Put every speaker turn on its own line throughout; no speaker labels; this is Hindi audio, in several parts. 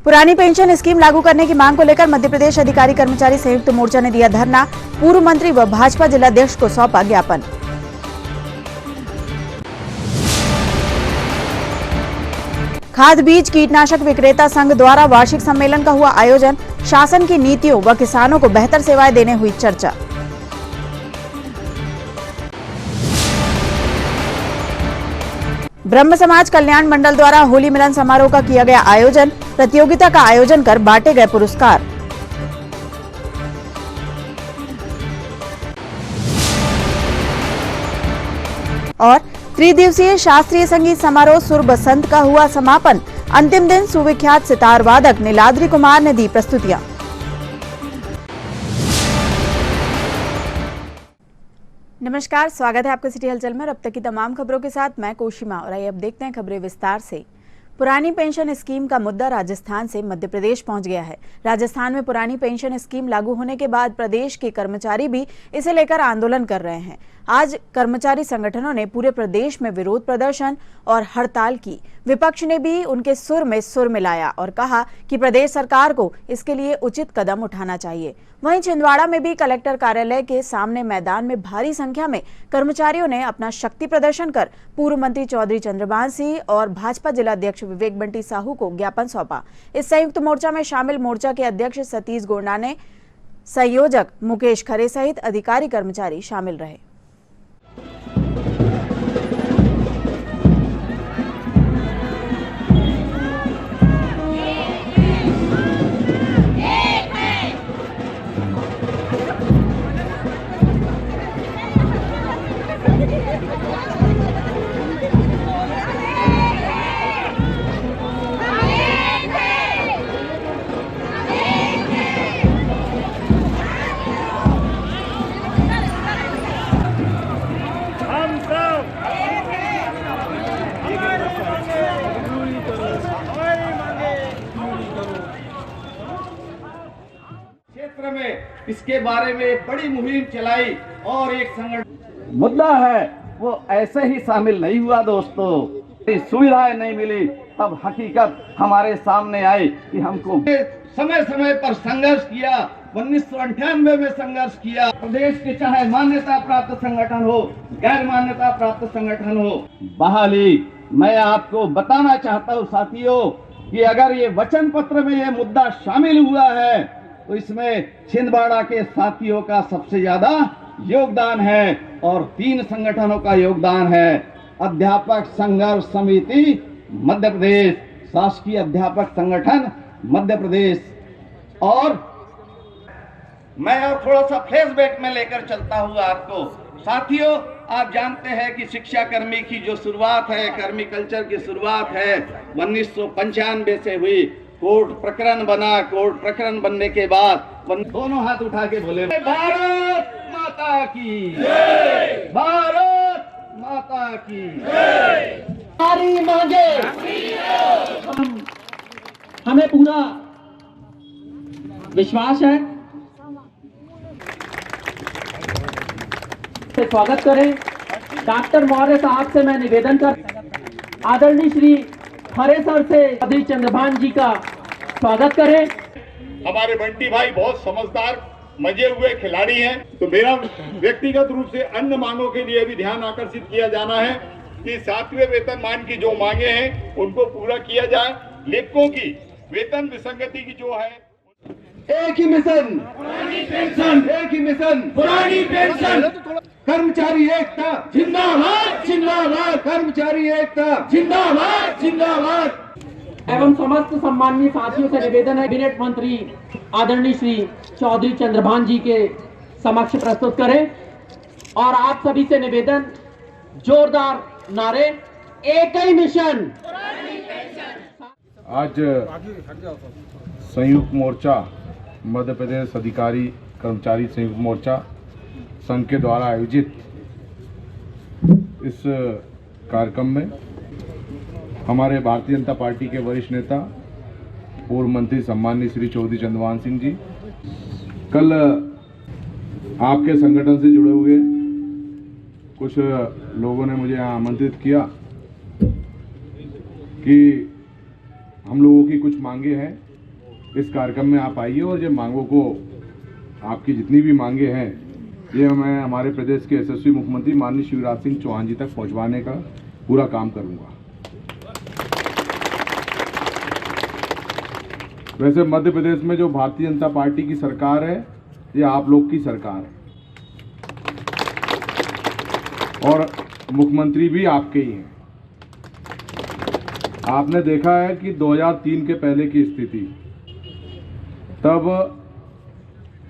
पुरानी पेंशन स्कीम लागू करने की मांग को लेकर मध्य प्रदेश अधिकारी कर्मचारी संयुक्त मोर्चा ने दिया धरना। पूर्व मंत्री व भाजपा जिलाध्यक्ष को सौंपा ज्ञापन। खाद बीज कीटनाशक विक्रेता संघ द्वारा वार्षिक सम्मेलन का हुआ आयोजन। शासन की नीतियों व किसानों को बेहतर सेवाएं देने हुई चर्चा। ब्रह्म समाज कल्याण मंडल द्वारा होली मिलन समारोह का किया गया आयोजन। प्रतियोगिता का आयोजन कर बांटे गए पुरस्कार। और त्रिदिवसीय शास्त्रीय संगीत समारोह सुर बसंत का हुआ समापन। अंतिम दिन सुविख्यात सितार वादक नीलाद्री कुमार ने दी प्रस्तुतियां। नमस्कार, स्वागत है आपका सिटी हलचल में। अब तक की तमाम खबरों के साथ मैं कोशिमा और आइए अब देखते हैं खबरें विस्तार से। पुरानी पेंशन स्कीम का मुद्दा राजस्थान से मध्य प्रदेश पहुंच गया है। राजस्थान में पुरानी पेंशन स्कीम लागू होने के बाद प्रदेश के कर्मचारी भी इसे लेकर आंदोलन कर रहे हैं। आज कर्मचारी संगठनों ने पूरे प्रदेश में विरोध प्रदर्शन और हड़ताल की। विपक्ष ने भी उनके सुर में सुर मिलाया और कहा कि प्रदेश सरकार को इसके लिए उचित कदम उठाना चाहिए। वहीं छिंदवाड़ा में भी कलेक्टर कार्यालय के सामने मैदान में भारी संख्या में कर्मचारियों ने अपना शक्ति प्रदर्शन कर पूर्व मंत्री चौधरी चंद्रभान सिंह और भाजपा जिलाध्यक्ष विवेक बंटी साहू को ज्ञापन सौंपा। इस संयुक्त मोर्चा में शामिल मोर्चा के अध्यक्ष सतीश गोंडा ने, संयोजक मुकेश खरे सहित अधिकारी कर्मचारी शामिल रहे।
क्षेत्र में इसके बारे में बड़ी मुहिम चलाई और एक संगठन मुद्दा है वो ऐसे ही शामिल नहीं हुआ। दोस्तों, सुविधाएं नहीं मिली, तब हकीकत हमारे सामने आई कि हमको समय समय पर संघर्ष किया। 1998 में संघर्ष किया। प्रदेश के चाहे मान्यता प्राप्त संगठन हो, गैर मान्यता प्राप्त संगठन हो, बहाली। मैं आपको बताना चाहता हूँ साथियों कि अगर ये वचन पत्र में ये मुद्दा शामिल हुआ है तो इसमें छिंदवाड़ा के साथियों का सबसे ज्यादा योगदान है और 3 संगठनों का योगदान है। अध्यापक संघर्ष समिति मध्य प्रदेश, शासकीय अध्यापक संगठन मध्य प्रदेश। और मैं और थोड़ा सा फ्लैशबैक में लेकर चलता हूँ आपको। साथियों, आप जानते हैं कि शिक्षा कर्मी की जो शुरुआत है, कर्मी कल्चर की शुरुआत है 1995 से हुई। कोर्ट प्रकरण बना। कोर्ट प्रकरण बनने के बाद दोनों हाथ उठा के बोले, भारत माता की जय, भारत माता की जय। हमारी मांगे,
हमें पूरा विश्वास है। स्वागत करें डॉक्टर मौर्य साहब से। मैं निवेदन कर आदरणीय श्री खरे सर से चौधरी चंद्रभान जी का स्वागत करें।
हमारे बंटी भाई बहुत समझदार मजे हुए खिलाड़ी हैं, तो मेरा व्यक्तिगत रूप से अन्य मांगों के लिए भी ध्यान आकर्षित किया जाना है कि 7वें वेतनमान की जो मांगे हैं उनको पूरा किया जाए। लेखकों की वेतन विसंगति की जो है,
एक ही मिशन पुरानी पेंशन, एक ही मिशन पुरानी पेंशन। कर्मचारी एकता जिंदाबाद जिंदाबाद, कर्मचारी एकता जिंदाबाद जिंदाबाद।
एवं समस्त सम्माननीय साथियों से निवेदन है कैबिनेट मंत्री आदरणीय श्री चौधरी चंद्रभान जी के समक्ष प्रस्तुत करें। और आप सभी से निवेदन, जोरदार नारे, एक ही मिशन।
आज संयुक्त मोर्चा मध्य प्रदेश अधिकारी कर्मचारी संयुक्त मोर्चा संघ के द्वारा आयोजित इस कार्यक्रम में हमारे भारतीय जनता पार्टी के वरिष्ठ नेता पूर्व मंत्री सम्माननीय श्री चौधरी चंद्रभान सिंह जी, कल आपके संगठन से जुड़े हुए कुछ लोगों ने मुझे यहाँ आमंत्रित किया कि हम लोगों की कुछ मांगे हैं इस कार्यक्रम में आप आइए और ये मांगों को, आपकी जितनी भी मांगे हैं, ये मैं हमारे प्रदेश के यशस्वी मुख्यमंत्री माननीय शिवराज सिंह चौहान जी तक पहुंचवाने का पूरा काम करूंगा। वैसे मध्य प्रदेश में जो भारतीय जनता पार्टी की सरकार है, ये आप लोग की सरकार है और मुख्यमंत्री भी आपके ही हैं। आपने देखा है कि 2003 के पहले की स्थिति, तब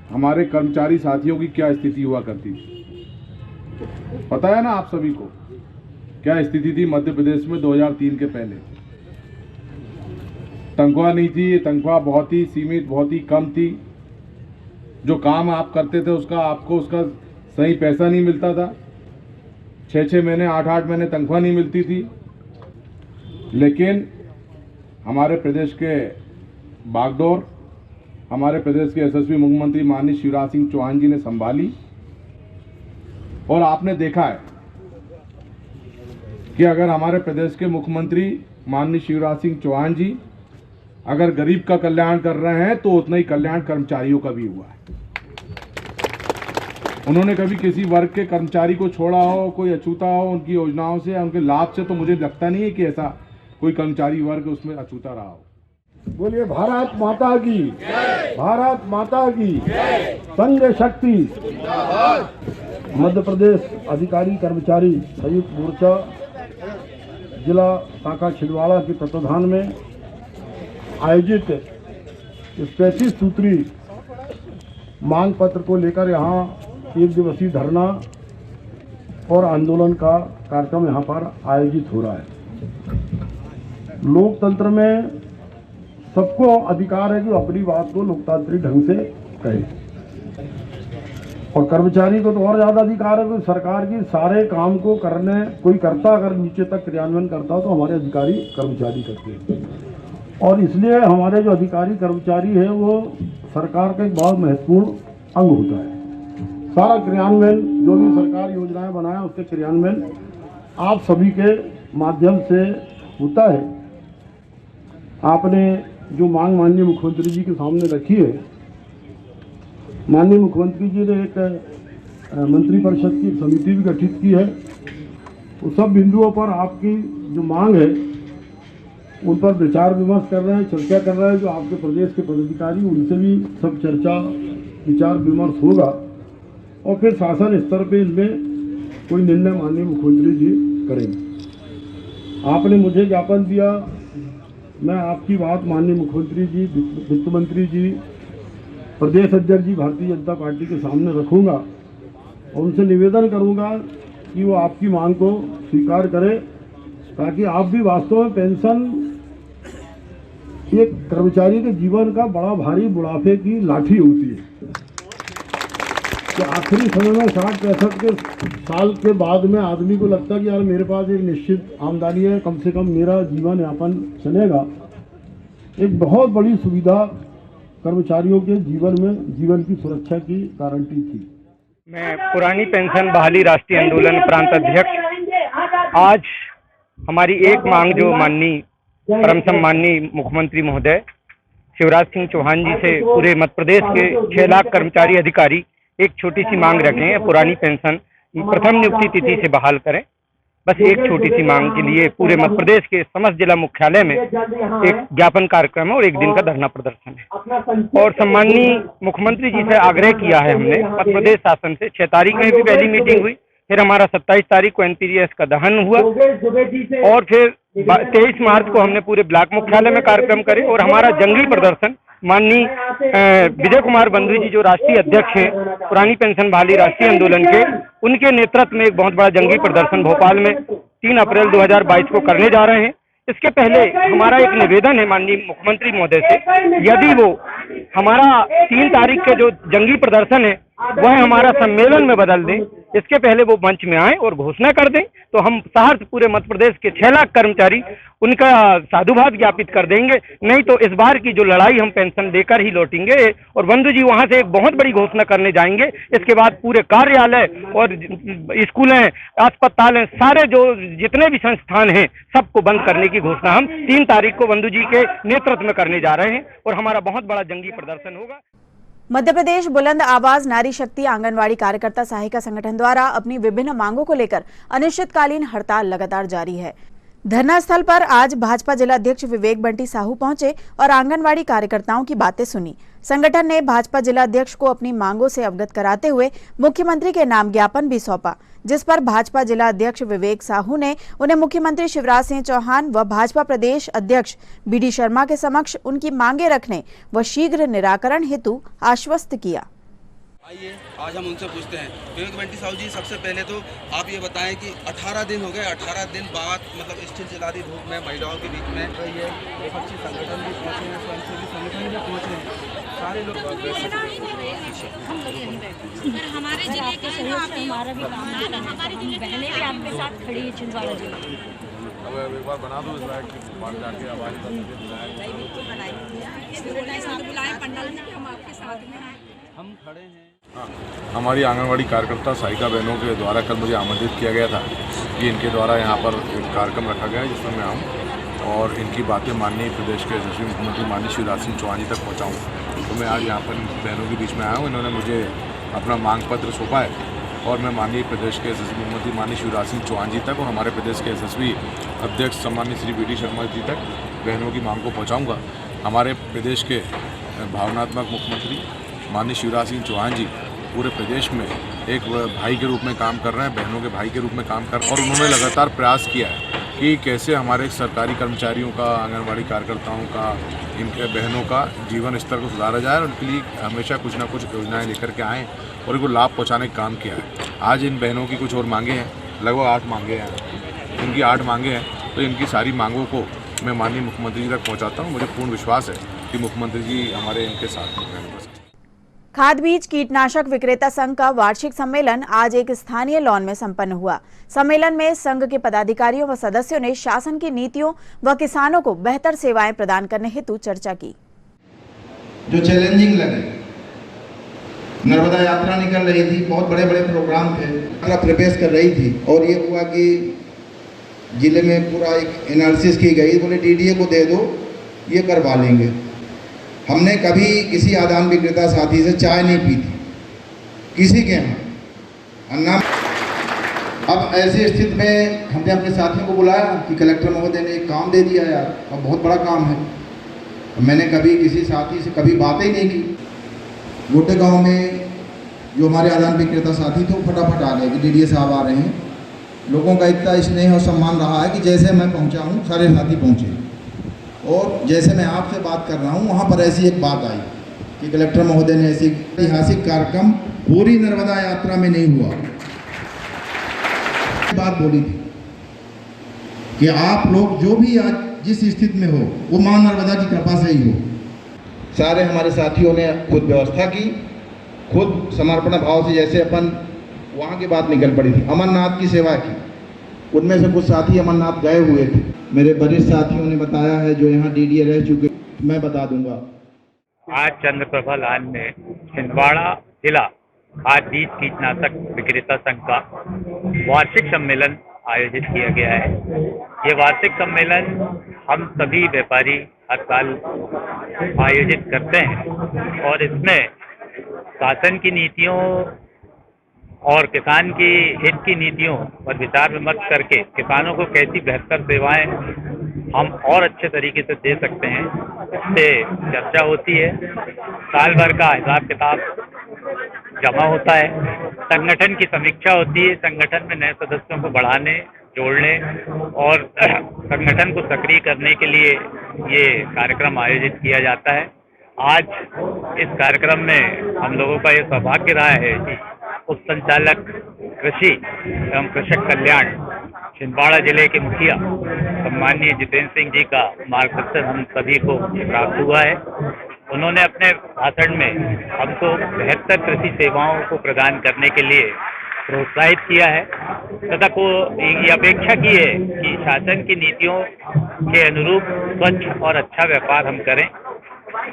हमारे कर्मचारी साथियों की क्या स्थिति हुआ करती थी, पता है ना आप सभी को क्या स्थिति थी मध्य प्रदेश में 2003 के पहले। तनख्वाह नहीं थी, तनख्वाह बहुत ही सीमित, बहुत ही कम थी। जो काम आप करते थे आपको उसका सही पैसा नहीं मिलता था। 6-6 महीने, 8-8 महीने तनख्वाह नहीं मिलती थी। लेकिन हमारे प्रदेश के बागडोर, हमारे प्रदेश के यशस्वी मुख्यमंत्री माननीय शिवराज सिंह चौहान जी ने संभाली और आपने देखा है कि अगर हमारे प्रदेश के मुख्यमंत्री माननीय शिवराज सिंह चौहान जी अगर गरीब का कल्याण कर रहे हैं तो उतना ही कल्याण कर्मचारियों का भी हुआ है। उन्होंने कभी किसी वर्ग के कर्मचारी को छोड़ा हो, कोई अछूता हो उनकी योजनाओं से, उनके लाभ से, तो मुझे लगता नहीं है कि ऐसा कोई कर्मचारी वर्ग उसमें अछूता रहा हो।
बोलिए भारत माता की, भारत माता की, संघ शक्ति। मध्य प्रदेश अधिकारी कर्मचारी संयुक्त मोर्चा जिला शाखा छिंदवाड़ा के तत्वाधान में आयोजित इस 35 सूत्री मांग पत्र को लेकर यहाँ 1 दिवसीय धरना और आंदोलन का कार्यक्रम यहाँ पर आयोजित हो रहा है। लोकतंत्र में सबको अधिकार है कि वो अपनी बात को लोकतांत्रिक ढंग से कहे और कर्मचारी को तो और ज्यादा अधिकार है कि सरकार की सारे काम को करने, कोई करता अगर नीचे तक क्रियान्वयन करता हो तो हमारे अधिकारी कर्मचारी करते हैं। और इसलिए हमारे जो अधिकारी कर्मचारी है वो सरकार का एक बहुत महत्वपूर्ण अंग होता है। सारा क्रियान्वयन, जो भी सरकार योजनाएं बनाए उसके क्रियान्वयन आप सभी के माध्यम से होता है। आपने जो मांग माननीय मुख्यमंत्री जी के सामने रखी है, माननीय मुख्यमंत्री जी ने एक मंत्रिपरिषद की समिति भी गठित की है। उस सब बिंदुओं पर आपकी जो मांग है उन पर विचार विमर्श कर रहे हैं, चर्चा कर रहे हैं। जो आपके प्रदेश के पदाधिकारी, उनसे भी सब चर्चा विचार विमर्श होगा और फिर शासन स्तर पे इनमें कोई निर्णय माननीय मुख्यमंत्री जी करेंगे। आपने मुझे ज्ञापन दिया, मैं आपकी बात माननीय मुख्यमंत्री जी, वित्त मंत्री जी, प्रदेश अध्यक्ष जी भारतीय जनता पार्टी के सामने रखूंगा और उनसे निवेदन करूंगा कि वो आपकी मांग को स्वीकार करें, ताकि आप भी वास्तव में पेंशन एक कर्मचारी के जीवन का बड़ा भारी बुढ़ापे की लाठी होती है। तो आखिरी समय में 60-65 के साल के बाद में आदमी को लगता है कि यार मेरे पास एक निश्चित आमदनी है, कम से कम मेरा जीवन यापन चलेगा। एक बहुत बड़ी सुविधा कर्मचारियों के जीवन में जीवन की सुरक्षा की गारंटी थी।
मैं पुरानी पेंशन बहाली राष्ट्रीय आंदोलन प्रांत अध्यक्ष, आज हमारी एक मांग जो माननीय परम सम्माननीय मुख्यमंत्री महोदय शिवराज सिंह चौहान जी से पूरे मध्य प्रदेश के 6 लाख कर्मचारी अधिकारी एक छोटी सी मांग रखे हैं, पुरानी पेंशन प्रथम नियुक्ति तिथि से बहाल करें। बस एक छोटी सी मांग के लिए पूरे मध्य प्रदेश के समस्त जिला मुख्यालय में एक ज्ञापन कार्यक्रम है और एक दिन का धरना प्रदर्शन है। और सम्माननीय मुख्यमंत्री जी से आग्रह किया है हमने मध्य प्रदेश शासन से। 6 तारीख में भी पहली मीटिंग हुई, फिर हमारा 27 तारीख को NPS का दहन हुआ और फिर 23 मार्च को हमने पूरे ब्लॉक मुख्यालय में कार्यक्रम करे। और हमारा जंगी प्रदर्शन माननीय विजय कुमार बंधु जी जो राष्ट्रीय अध्यक्ष हैं पुरानी पेंशन बहाली राष्ट्रीय आंदोलन के, उनके नेतृत्व में एक बहुत बड़ा जंगी प्रदर्शन भोपाल में 3 अप्रैल 2022 को करने जा रहे हैं। इसके पहले हमारा एक निवेदन है माननीय मुख्यमंत्री महोदय से, यदि वो हमारा 3 तारीख के जो जंगी प्रदर्शन है वह हमारा सम्मेलन में बदल दें इसके पहले वो मंच में आए और घोषणा कर दें तो हम सहर्ष पूरे मध्य प्रदेश के 6 लाख कर्मचारी उनका साधुवाद ज्ञापित कर देंगे। नहीं तो इस बार की जो लड़ाई हम पेंशन लेकर ही लौटेंगे और बंधु जी वहां से एक बहुत बड़ी घोषणा करने जाएंगे। इसके बाद पूरे कार्यालय और स्कूलें, अस्पताल, सारे जो जितने भी संस्थान हैं सबको बंद करने की घोषणा हम 3 तारीख को बंधु जी के नेतृत्व में करने जा रहे हैं और हमारा बहुत बड़ा जंगी प्रदर्शन होगा।
मध्य प्रदेश बुलंद आवाज नारी शक्ति आंगनवाड़ी कार्यकर्ता सहायिका संगठन द्वारा अपनी विभिन्न मांगों को लेकर अनिश्चितकालीन हड़ताल लगातार जारी है। धरना स्थल पर आज भाजपा जिला अध्यक्ष विवेक बंटी साहू पहुंचे और आंगनवाड़ी कार्यकर्ताओं की बातें सुनी। संगठन ने भाजपा जिला अध्यक्ष को अपनी मांगों से अवगत कराते हुए मुख्यमंत्री के नाम ज्ञापन भी सौंपा, जिस पर भाजपा जिला अध्यक्ष विवेक साहू ने उन्हें मुख्यमंत्री शिवराज सिंह चौहान व भाजपा प्रदेश अध्यक्ष बीडी शर्मा के समक्ष उनकी मांगे रखने व शीघ्र निराकरण हेतु आश्वस्त किया।
आइए आज हम उनसे पूछते हैं। विवेक बंटी साहू जी, सबसे पहले तो आप ये बताएं कि 18 दिन हो गए, 18 दिन बाद मतलब इस चिलचिलाती धूप में महिलाओं के बीच में ये विपक्षी संगठन भी पहुँचे हैं, स्वयंसेवी संगठन भी पहुँचे हैं, सारे लोग
हमारे जिले के सहयोग से हमारा भी काम है, हमारी बहनें भी आपके साथ खड़ी है छिंदवाड़ा जिले में।
अब एक बार बना दो इस लायक कि बाहर जाके आवाज
बुलाए पंडाल में हम आपके साथ में हैं,
हम खड़े हैं।
हमारी आंगनवाड़ी कार्यकर्ता सहायिका बहनों के द्वारा कल मुझे आमंत्रित किया गया था कि इनके द्वारा यहाँ पर एक कार्यक्रम रखा गया है जिसमें मैं आऊँ और इनकी बातें माननीय प्रदेश के यशस्वी मुख्यमंत्री माननीय शिवराज सिंह चौहान जी तक पहुँचाऊँ। तो मैं आज यहाँ पर बहनों के बीच में आया हूँ। इन्होंने मुझे अपना मांग पत्र सौंपा है और मैं माननीय प्रदेश के यशस्वी मुख्यमंत्री माननीय शिवराज सिंह चौहान जी तक और हमारे प्रदेश के यशस्वी अध्यक्ष सम्मानित श्री बीडी शर्मा जी तक बहनों की मांग को पहुँचाऊँगा। हमारे प्रदेश के भावनात्मक मुख्यमंत्री माननीय शिवराज सिंह चौहान जी पूरे प्रदेश में एक भाई के रूप में काम कर रहे हैं, बहनों के भाई के रूप में काम कर रहे हैं और उन्होंने लगातार प्रयास किया है कि कैसे हमारे सरकारी कर्मचारियों का, आंगनवाड़ी कार्यकर्ताओं का, इनके बहनों का जीवन स्तर को सुधारा जाए और उनके लिए हमेशा कुछ ना कुछ योजनाएं लेकर के आएँ और इनको लाभ पहुँचाने का काम किया है। आज इन बहनों की कुछ और मांगे हैं, लगभग 8 मांगे हैं, इनकी 8 मांगे हैं। तो इनकी सारी मांगों को मैं माननीय मुख्यमंत्री जी तक पहुँचाता हूँ। मुझे पूर्ण विश्वास है कि मुख्यमंत्री जी हमारे इनके साथ हैं।
खाद बीज कीटनाशक विक्रेता संघ का वार्षिक सम्मेलन आज एक स्थानीय लॉन में संपन्न हुआ। सम्मेलन में संघ के पदाधिकारियों व सदस्यों ने शासन की नीतियों व किसानों को बेहतर सेवाएं प्रदान करने हेतु चर्चा की।
जो चैलेंजिंग लगे, नर्मदा यात्रा निकल रही थी, बहुत बड़े बड़े प्रोग्राम थे, प्रवेश कर रही थी और ये हुआ कि जिले में पूरा एक एनालिसिस की गई, बोले डीडीए को दे दो, ये करवा लेंगे। हमने कभी किसी आदान विक्रेता साथी से चाय नहीं पी थी किसी के यहाँ अन्ना। अब ऐसी स्थिति में हमने अपने साथियों को बुलाया कि कलेक्टर महोदय ने एक काम दे दिया यार, अब बहुत बड़ा काम है। मैंने कभी किसी साथी से कभी बात ही नहीं की। गोटे गांव में जो हमारे आदान विक्रेता साथी थे वो फटाफट आ गए कि डीडीए साहब आ रहे हैं। लोगों का इतना स्नेह और सम्मान रहा है कि जैसे मैं पहुँचा हूँ सारे साथी पहुँचे और जैसे मैं आपसे बात कर रहा हूँ वहाँ पर ऐसी एक बात आई कि कलेक्टर महोदय ने ऐसी ऐतिहासिक कार्यक्रम पूरी नर्मदा यात्रा में नहीं हुआ, बात बोली थी कि आप लोग जो भी आज जिस स्थिति में हो वो मां नर्मदा की कृपा से ही हो। सारे हमारे साथियों ने खुद व्यवस्था की, खुद समर्पण भाव से, जैसे अपन वहाँ की बात निकल पड़ी थी, अमरनाथ की सेवा की। उनमें से कुछ साथी अमरनाथ गए हुए थे, मेरे वरिष्ठ साथियों ने बताया है जो यहाँ डीडीए रह चुके, मैं बता दूंगा।
आज चंद्रप्रभा लाल में छिंदवाड़ा जिला खाद बीज कीटनाशक विक्रेता संघ का वार्षिक सम्मेलन आयोजित किया गया है। ये वार्षिक सम्मेलन हम सभी व्यापारी हर साल आयोजित करते हैं और इसमें शासन की नीतियों और किसान की हित की नीतियों पर विचार विमर्श करके किसानों को कैसी बेहतर सेवाएं हम और अच्छे तरीके से दे सकते हैं, इससे चर्चा होती है। साल भर का हिसाब किताब जमा होता है, संगठन की समीक्षा होती है, संगठन में नए सदस्यों को बढ़ाने, जोड़ने और संगठन को सक्रिय करने के लिए ये कार्यक्रम आयोजित किया जाता है। आज इस कार्यक्रम में हम लोगों का ये सौभाग्य रहा है कि उप संचालक कृषि एवं कृषक कल्याण छिंदवाड़ा जिले के मुखिया सम्माननीय जितेंद्र सिंह जी का मार्गदर्शन हम सभी को प्राप्त हुआ है। उन्होंने अपने भाषण में हमको बेहतर कृषि सेवाओं को प्रदान करने के लिए प्रोत्साहित किया है तथा को ये अपेक्षा की है कि शासन की नीतियों के अनुरूप स्वच्छ और अच्छा व्यापार हम करें,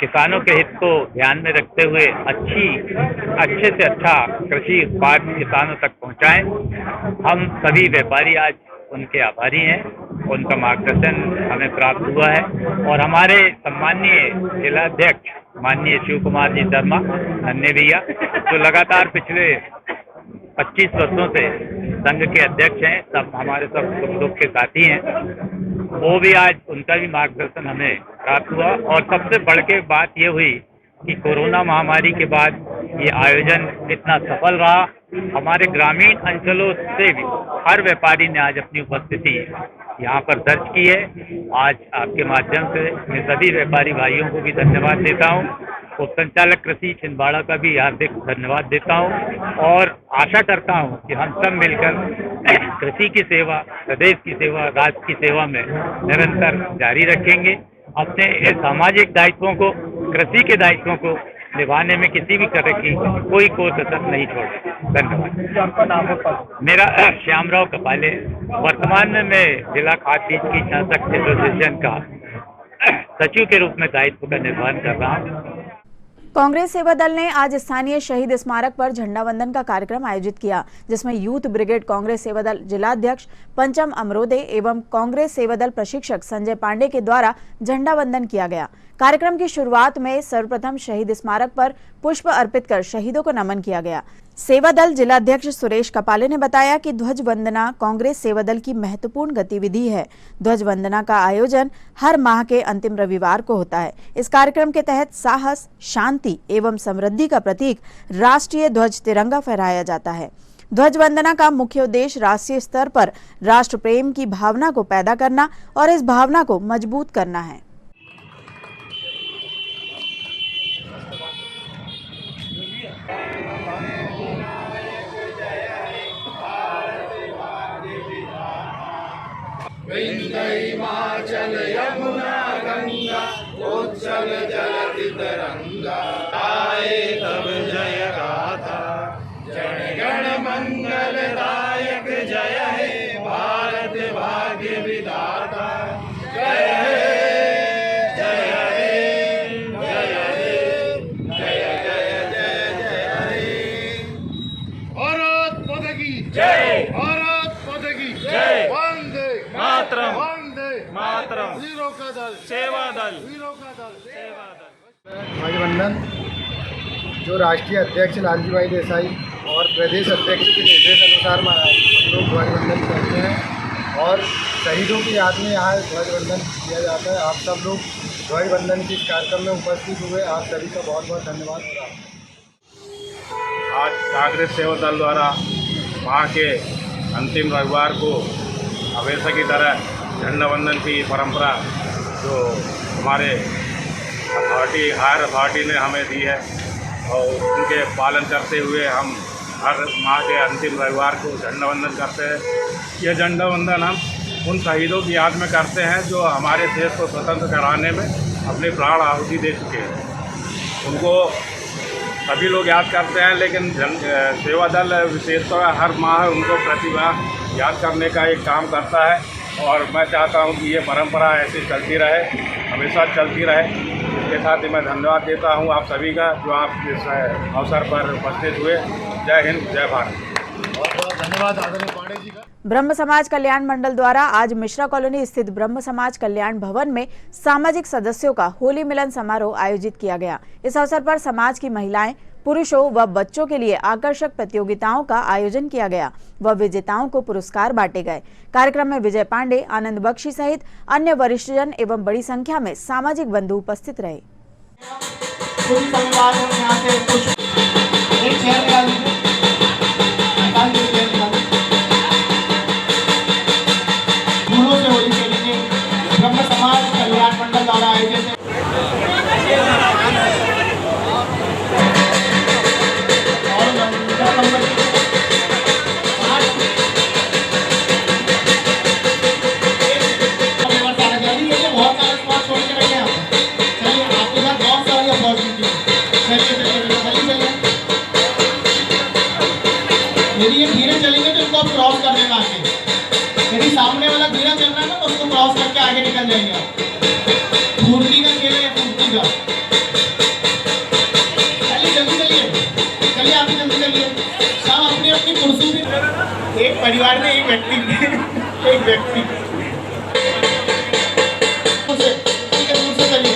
किसानों के हित को ध्यान में रखते हुए अच्छे से अच्छा कृषि उत्पाद किसानों तक पहुंचाएं। हम सभी व्यापारी आज उनके आभारी हैं, उनका मार्गदर्शन हमें प्राप्त हुआ है और हमारे सम्माननीय जिलाध्यक्ष माननीय शिव कुमार जी शर्मा नन्हे भैया जो लगातार पिछले 25 वर्षों से संघ के अध्यक्ष हैं, सब हमारे सब सुख दुख के साथी हैं, वो भी आज उनका भी मार्गदर्शन हमें प्राप्त हुआ। और सबसे बढ़ के बात ये हुई कि कोरोना महामारी के बाद ये आयोजन इतना सफल रहा। हमारे ग्रामीण अंचलों से भी हर व्यापारी ने आज अपनी उपस्थिति यहाँ पर दर्ज की है। आज आपके माध्यम से मैं सभी व्यापारी भाइयों को भी धन्यवाद देता हूँ, उप संचालक कृषि छिंदवाड़ा का भी हार्दिक धन्यवाद देता हूँ और आशा करता हूँ कि हम सब मिलकर कृषि की सेवा, प्रदेश की सेवा, राज्य की सेवा में निरंतर जारी रखेंगे। अपने सामाजिक दायित्वों को, कृषि के दायित्वों को निभाने में किसी भी तरह की कोई कसर नहीं छोड़े। धन्यवाद।
आपका नाम है?
मेरा श्यामराव कपाले, वर्तमान में मैं जिला खाद्य बीज कीटनाशक एसोसिएशन का सचिव के रूप में दायित्व का निर्वहन कर रहा हूँ।
कांग्रेस सेवा दल ने आज स्थानीय शहीद स्मारक पर झंडा वंदन का कार्यक्रम आयोजित किया, जिसमें यूथ ब्रिगेड कांग्रेस सेवा दल जिलाध्यक्ष पंचम अमरोदे एवं कांग्रेस सेवा दल प्रशिक्षक संजय पांडे के द्वारा झंडा वंदन किया गया। कार्यक्रम की शुरुआत में सर्वप्रथम शहीद स्मारक पर पुष्प अर्पित कर शहीदों को नमन किया गया। सेवा दल जिलाध्यक्ष सुरेश कपाले ने बताया कि ध्वज वंदना कांग्रेस सेवा दल की महत्वपूर्ण गतिविधि है। ध्वज वंदना का आयोजन हर माह के अंतिम रविवार को होता है। इस कार्यक्रम के तहत साहस, शांति एवं समृद्धि का प्रतीक राष्ट्रीय ध्वज तिरंगा फहराया जाता है। ध्वज वंदना का मुख्य उद्देश्य राष्ट्रीय स्तर पर राष्ट्र प्रेम की भावना को पैदा करना और इस भावना को मजबूत करना है।
हिमाचल यमुना गंगा उज्जल जलधि तरंगा आए तब जय गाथा जन गण मंगलदायक जय हे भारत भाग्य विधाता जय हे जय हे जय हे जय जय जय जय हे। भारत माता की जय, भारत माता की जय। वंदे मातरम, वंदे मातरम। वीरों का दल सेवा दल, वीरों का दल सेवा दल।
ध्वज वंदन जो राष्ट्रीय अध्यक्ष लालजी भाई देसाई और प्रदेश अध्यक्ष के निर्देश अनुसार हम लोग ध्वज वंदन करते हैं और शहीदों की याद में यहाँ ध्वज वंदन किया जाता है। आप सब लोग ध्वज वंदन के कार्यक्रम में उपस्थित हुए, आप सभी का बहुत बहुत धन्यवाद।
आज कांग्रेस सेवा दल द्वारा माह के अंतिम रविवार को हमेशा की तरह झंडा वंदन की परंपरा जो हमारे हायर अथॉरिटी ने हमें दी है और उनके पालन करते हुए हम हर माह के अंतिम रविवार को झंडा वंदन करते हैं। यह झंडा वंदन हम उन शहीदों की याद में करते हैं जो हमारे देश को स्वतंत्र कराने में अपने प्राण आहुति दे चुके हैं। उनको सभी लोग याद करते हैं, लेकिन सेवा दल विशेषतः हर माह उनको प्रतिभा याद करने का एक काम करता है और मैं चाहता हूं कि ये परंपरा ऐसे चलती रहे, हमेशा चलती रहे। इसके साथ ही मैं धन्यवाद देता हूं आप सभी का जो आप इस अवसर पर उपस्थित हुए। जय हिंद, जय भारत।
बहुत बहुत धन्यवाद आदरणीय पांडे जी का।
ब्रह्म समाज कल्याण मंडल द्वारा आज मिश्रा कॉलोनी स्थित ब्रह्म समाज कल्याण भवन में सामाजिक सदस्यों का होली मिलन समारोह आयोजित किया गया। इस अवसर पर समाज की महिलाएं, पुरुषों व बच्चों के लिए आकर्षक प्रतियोगिताओं का आयोजन किया गया व विजेताओं को पुरस्कार बांटे गए। कार्यक्रम में विजय पांडे, आनंद बख्शी सहित अन्य वरिष्ठजन एवं बड़ी संख्या में सामाजिक बंधु उपस्थित रहे।
ब्रह्म समाज कल्याण मंडल द्वारा आयोजित बहुत सारा एक व्यक्ति चलिए।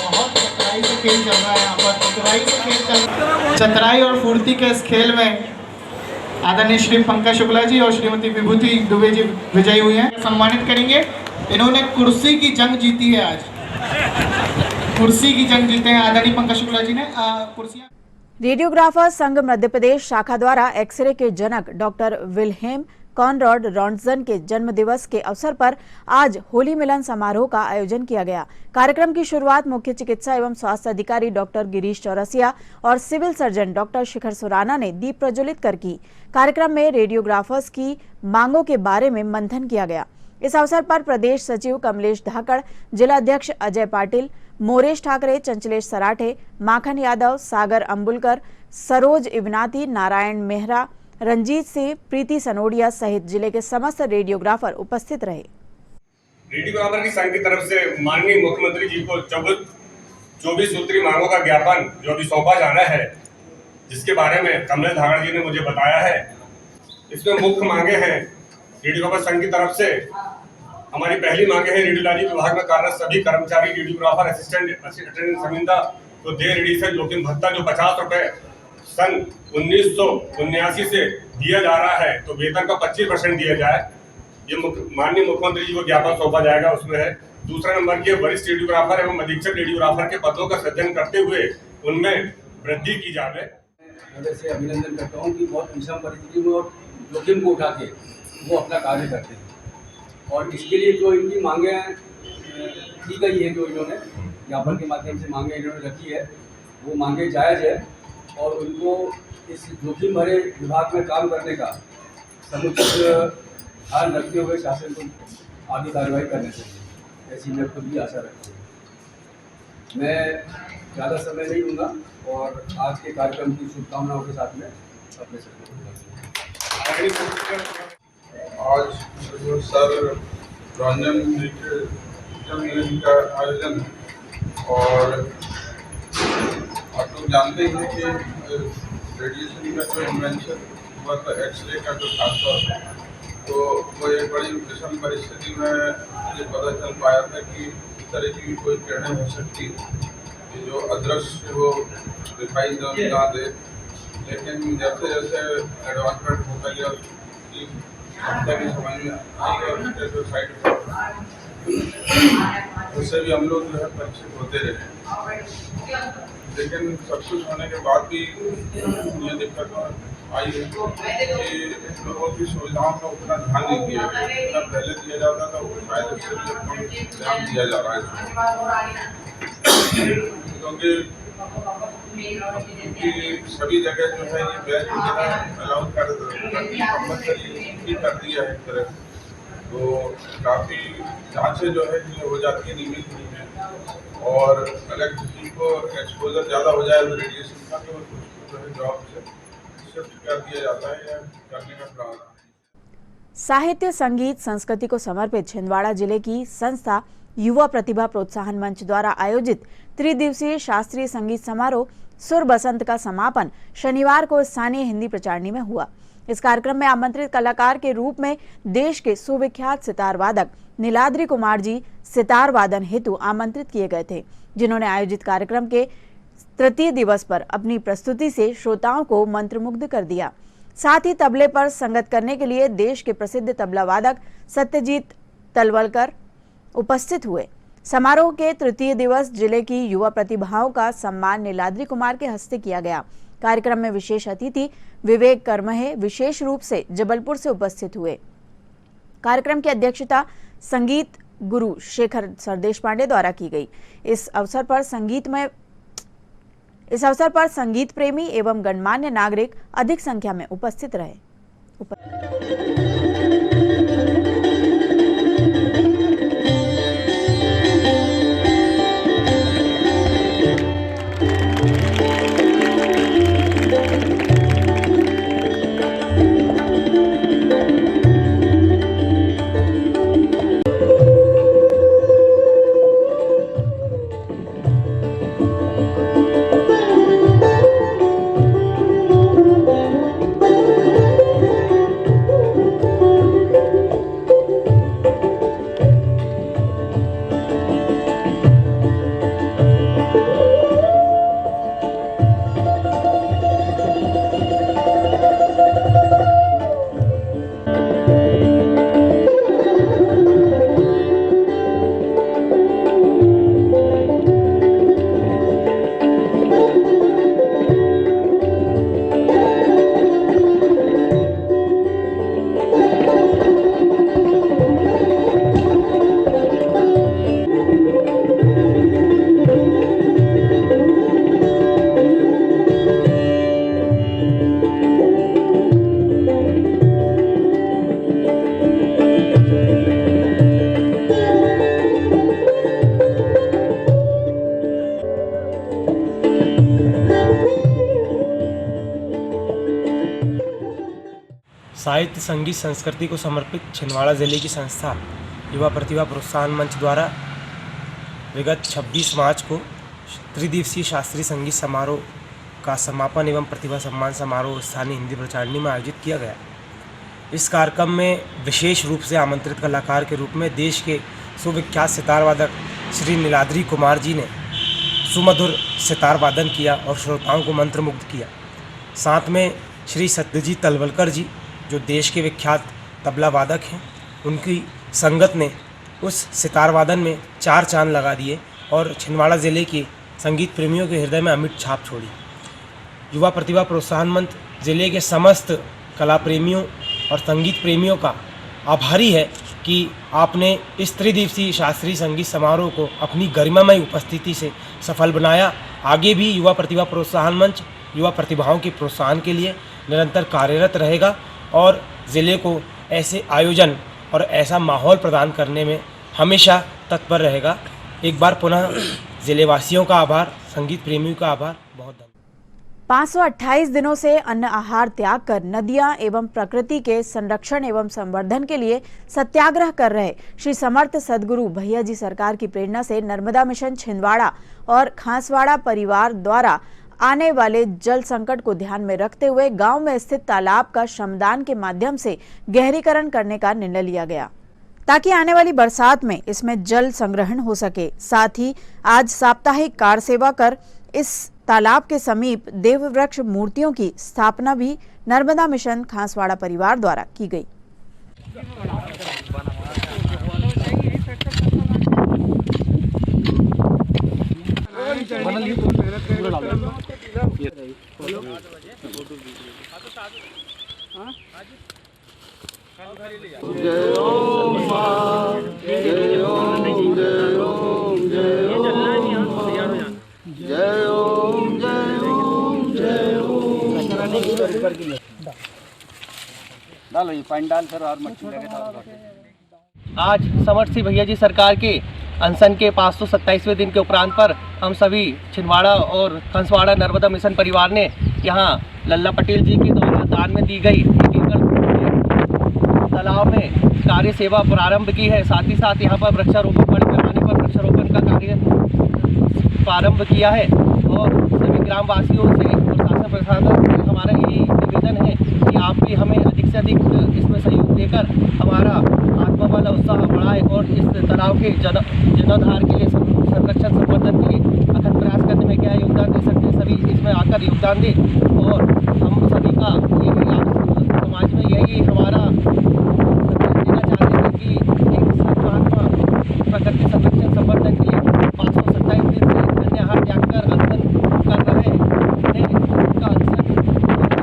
बहुत चतुराई से खेल चल रहा है यहाँ पर, चतुराई से खेल चल रहा है। चतुराई और फुर्ती के इस खेल में आदरणीय श्री पंकज शुक्ला जी और श्रीमती विभूति दुबे जी विजयी हुए हैं, सम्मानित करेंगे। इन्होंने कुर्सी की जंग जीती है, आज कुर्सी की जंग जीते हैं आदरणीय पंकज शुक्ला जी ने। कुर्सियां
रेडियोग्राफर संघ मध्य प्रदेश शाखा द्वारा एक्सरे के जनक डॉक्टर विल्हेम कॉनराड रॉन्टजन के जन्म दिवस के अवसर पर आज होली मिलन समारोह का आयोजन किया गया। कार्यक्रम की शुरुआत मुख्य चिकित्सा एवं स्वास्थ्य अधिकारी डॉक्टर गिरीश चौरसिया और सिविल सर्जन डॉक्टर शिखर सुराना ने दीप प्रज्वलित कर की। कार्यक्रम में रेडियोग्राफर्स की मांगों के बारे में मंथन किया गया। इस अवसर पर प्रदेश सचिव कमलेश धाकड़, जिला अध्यक्ष अजय पाटिल, मोरेश ठाकरे, चंचलेश सराठे, माखन यादव, सागर अंबुलकर, सरोज इवनाती, नारायण मेहरा, रंजीत सिंह, प्रीति सनोडिया सहित जिले के समस्त रेडियोग्राफर उपस्थित रहे।
रेडियोग्राफर की संघ की तरफ से माननीय मुख्यमंत्री जी को 24 सूत्री मांगों का ज्ञापन जो अभी सौंपा जाना है, जिसके बारे में कमलेश धाकड़ जी ने मुझे बताया है। इसमें मुख्य मांगे हैं रेडियोग्राफर संघ की तरफ से। हमारी पहली मांगे है रेडियोलॉजी विभाग में कार्यरत सभी कर्मचारी रेडियोग्राफर असिस्टेंट समिंदा को दे रेडिएशन जोखिम भत्ता जो 50 रुपए सन 1979 से दिया जा रहा है, तो वेतन का 25% दिया जाए। ये माननीय मुख्यमंत्री जी को ज्ञापन सौंपा जाएगा, उसमें है। दूसरा नंबर की वरिष्ठ रेडियोग्राफर एवं अधीक्षक रेडियोग्राफर के पदों का सृजन करते हुए उनमें वृद्धि की जाए।
से अभिनंदन करता हूँ कि बहुत विषम परिस्थिति में और जोखिम को उठा के वो अपना कार्य करते हैं, और इसके लिए जो इनकी मांगे की गई है, जो इन्होंने ज्ञापन के माध्यम से मांगे इन्होंने रखी है, वो मांगे जायज़ है और उनको इस जोखिम भरे विभाग में काम करने का समुचित ध्यान रखते हुए शासन को आगे कार्रवाई करनी चाहिए, ऐसी मैं खुद भी आशा रखती हूँ। मैं ज़्यादा समय नहीं लूँगा और आज के कार्यक्रम की शुभकामनाओं के साथ में अपने
आज जो सर रंजन जी के जन्मदिन का आयोजन, और आप लोग जानते ही हैं कि रेडिएशन का जो इन्वेंशन हुआ था, एक्सरे का जो खासतौर, तो वो एक बड़ी विषम परिस्थिति में ये पता चल पाया था कि इस तरह की कोई किरणें हो सकती कि जो अदृश्य हो, दिखाई ना दे। लेकिन जैसे जैसे एडवांसमेंट होता गया उसकी क्षमता भी समझ में आई और उसके जो साइड उससे भी हम लोग जो है परिचित होते रहे। लेकिन सब कुछ होने के बाद भी ये दिक्कत आई है कि लोगों की सुविधाओं का उतना ध्यान नहीं दिया गया। जितना पहले दिया जाता था वो शायद उससे भी कम ध्यान दिया जा रहा है, क्योंकि सभी जगह जो है ये बैच वगैरह अलाउ कर दिया है एक तरह, तो काफ़ी जांचें जो है ये हो जाती है नियमित रूप में, और अगर किसी को एक्सपोजर ज़्यादा हो जाए तो रेडिएशन का, तो उसको जो है जॉब से शिफ्ट कर दिया जाता है या करने का प्रावधान है।
साहित्य, संगीत, संस्कृति को समर्पित छिंदवाड़ा जिले की संस्था युवा प्रतिभा प्रोत्साहन मंच द्वारा आयोजित त्रिदिवसीय शास्त्रीय संगीत समारोह सुर बसंत का समापन शनिवार को स्थानीय हिंदी प्रचारणी में हुआ। इस कार्यक्रम में आमंत्रित कलाकार के रूप में देश के सुविख्यात सितार वादक नीलाद्री कुमार जी सितार वादन हेतु आमंत्रित किए गए थे, जिन्होंने आयोजित कार्यक्रम के तृतीय दिवस पर अपनी प्रस्तुति से श्रोताओं को मंत्रमुग्ध कर दिया। साथ ही तबले पर संगत करने के लिए देश के प्रसिद्ध तबला वादक सत्यजीत तलवलकर उपस्थित हुए। समारोह के तृतीय दिवस जिले की युवा प्रतिभाओं का सम्मान नीलाद्री कुमार के हस्ते किया गया। कार्यक्रम में विशेष अतिथि विवेक कर्महे विशेष रूप से जबलपुर से उपस्थित हुए। कार्यक्रम की अध्यक्षता संगीत गुरु शेखर सरदेश पांडे द्वारा की गई। इस अवसर पर संगीत प्रेमी एवं गणमान्य नागरिक अधिक संख्या में उपस्थित रहे।
साहित्य संगीत संस्कृति को समर्पित छिंदवाड़ा जिले की संस्था युवा प्रतिभा प्रोत्साहन मंच द्वारा विगत 26 मार्च को त्रिदिवसीय शास्त्रीय संगीत समारोह का समापन एवं प्रतिभा सम्मान समारोह स्थानीय हिंदी प्रचारणी में आयोजित किया गया। इस कार्यक्रम में विशेष रूप से आमंत्रित कलाकार के रूप में देश के सुविख्यात सितार वादक श्री नीलाद्री कुमार जी ने सुमधुर सितार वादन किया और श्रोताओं को मंत्रमुग्ध किया। साथ में श्री सत्यजीत तलवलकर जी जो देश के विख्यात तबला वादक हैं, उनकी संगत ने उस सितार वादन में 4 चांद लगा दिए और छिंदवाड़ा ज़िले के संगीत प्रेमियों के हृदय में अमिट छाप छोड़ी। युवा प्रतिभा प्रोत्साहन मंच जिले के समस्त कला प्रेमियों और संगीत प्रेमियों का आभारी है कि आपने इस त्रिदिवसीय शास्त्रीय संगीत समारोह को अपनी गरिमामय उपस्थिति से सफल बनाया। आगे भी युवा प्रतिभा प्रोत्साहन मंच युवा प्रतिभाओं के प्रोत्साहन के लिए निरंतर कार्यरत रहेगा और ज़िले को ऐसे आयोजन और ऐसा माहौल प्रदान करने में हमेशा तत्पर रहेगा। एक बार पुनः ज़िलेवासियों का आभार, संगीत प्रेमियों का आभार, बहुत धन्यवाद।
528 दिनों से अन्न आहार त्याग कर नदियां एवं प्रकृति के संरक्षण एवं संवर्धन के लिए सत्याग्रह कर रहे श्री समर्थ सदगुरु भैया जी सरकार की प्रेरणा से नर्मदा मिशन छिंदवाड़ा और खांसवाड़ा परिवार द्वारा आने वाले जल संकट को ध्यान में रखते हुए गांव में स्थित तालाब का श्रमदान के माध्यम से गहरीकरण करने का निर्णय लिया गया ताकि आने वाली बरसात में इसमें जल संग्रहण हो सके। साथ ही आज साप्ताहिक कार सेवा कर इस तालाब के समीप देववृक्ष मूर्तियों की स्थापना भी नर्मदा मिशन खांसवाड़ा परिवार द्वारा की गई।
आज समर्थ सिंह भैया जी सरकार के अनशन के 527वें दिन के उपरांत पर हम सभी छिंदवाड़ा और खांसवाड़ा नर्मदा मिशन परिवार ने यहाँ लल्ला पटेल जी के द्वारा दान में दी गई 1 एकड़ तालाब में कार्य सेवा प्रारंभ की है। साथ ही साथ यहाँ पर वृक्षारोपण बड़े पैमाने पर वृक्षारोपण का कार्य प्रारंभ किया है और सभी ग्रामवासियों से और शासन प्रशासन से हमारा यही निवेदन है कि आप भी हमें अधिक से अधिक इसमें सहयोग देकर हमारा आत्मबल उत्साह बढ़ाए और इस तालाब के जीर्णोद्धार के लिए संरक्षण संवर्धन के लिए अथक प्रयास करने में क्या योगदान दे सकते हैं, सभी इसमें आकर योगदान दें। और हम सभी का यही समाज में यही हमारा देना चाहते हैं कि एक सर्वात्मा प्रकृति संरक्षण संवर्धन के लिए 527 दिन से अन्य आहार त्याग कर अनशन कर रहे हैं। उनका अनशन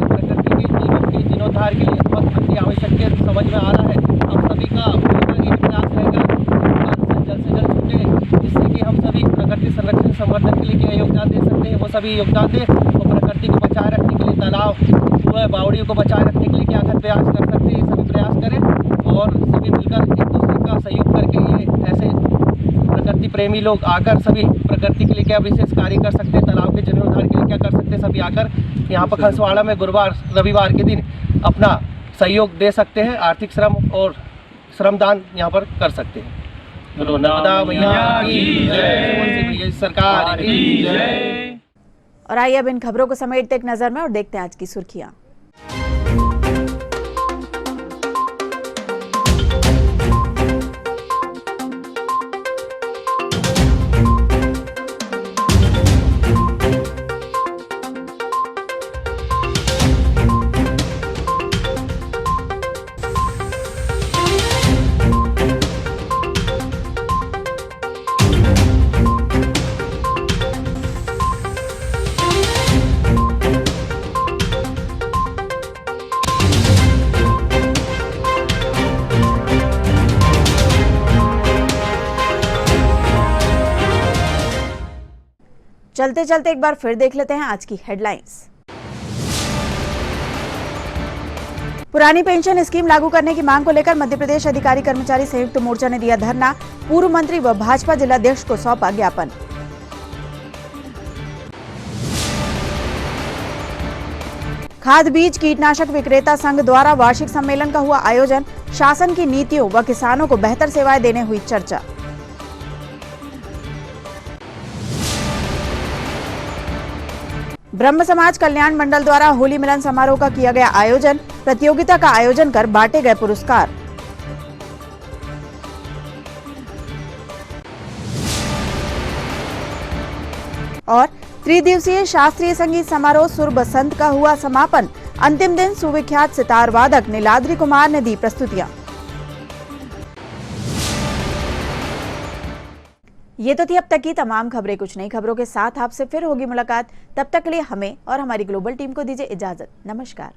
प्रकृति के जीवन के जीर्णोद्धार के लिए बहुत अति आवश्यक समझ में आ रहा है। हम सभी का यही प्रयास रहेगा अनशन जल्द से जल्द छूटे, जिससे कि हम सभी प्रकृति संरक्षण संवर्धन के लिए क्या योगदान दे सकते हैं वो सभी योगदान दें और प्रकृति को बचाए रखने के लिए तालाब कुएं बावड़ियों को बचाए रखने के लिए क्या प्रयास कर सकते हैं, सभी प्रयास करें और सभी मिलकर एक दूसरे का सहयोग करके ये ऐसे प्रकृति प्रेमी लोग आकर सभी प्रकृति के लिए क्या विशेष कार्य कर सकते हैं, तालाब के जीर्णोद्धार के लिए क्या कर सकते हैं, सभी आकर यहाँ पर खांसवाड़ा में गुरुवार रविवार के दिन अपना सहयोग दे सकते हैं। आर्थिक श्रम और श्रमदान यहाँ पर कर सकते हैं। बोलो नर्मदा मैया की जय, सरकार की जय।
और आइए अब इन खबरों को समेटते एक नजर में और देखते हैं आज की सुर्खियां। चलते चलते एक बार फिर देख लेते हैं आज की हेडलाइंस। पुरानी पेंशन स्कीम लागू करने की मांग को लेकर मध्य प्रदेश अधिकारी कर्मचारी संयुक्त मोर्चा ने दिया धरना। पूर्व मंत्री व भाजपा जिलाध्यक्ष को सौंपा ज्ञापन। खाद बीज कीटनाशक विक्रेता संघ द्वारा वार्षिक सम्मेलन का हुआ आयोजन। शासन की नीतियों व किसानों को बेहतर सेवाएं देने हुई चर्चा। ब्रह्म समाज कल्याण मंडल द्वारा होली मिलन समारोह का किया गया आयोजन। प्रतियोगिता का आयोजन कर बांटे गए पुरस्कार। और त्रिदिवसीय शास्त्रीय संगीत समारोह सुर बसंत का हुआ समापन। अंतिम दिन सुविख्यात सितार वादक नीलाद्रि कुमार ने दी प्रस्तुतियां। ये तो थी अब तक की तमाम खबरें। कुछ नई खबरों के साथ आपसे फिर होगी मुलाकात। तब तक के लिए हमें और हमारी ग्लोबल टीम को दीजिए इजाजत। नमस्कार।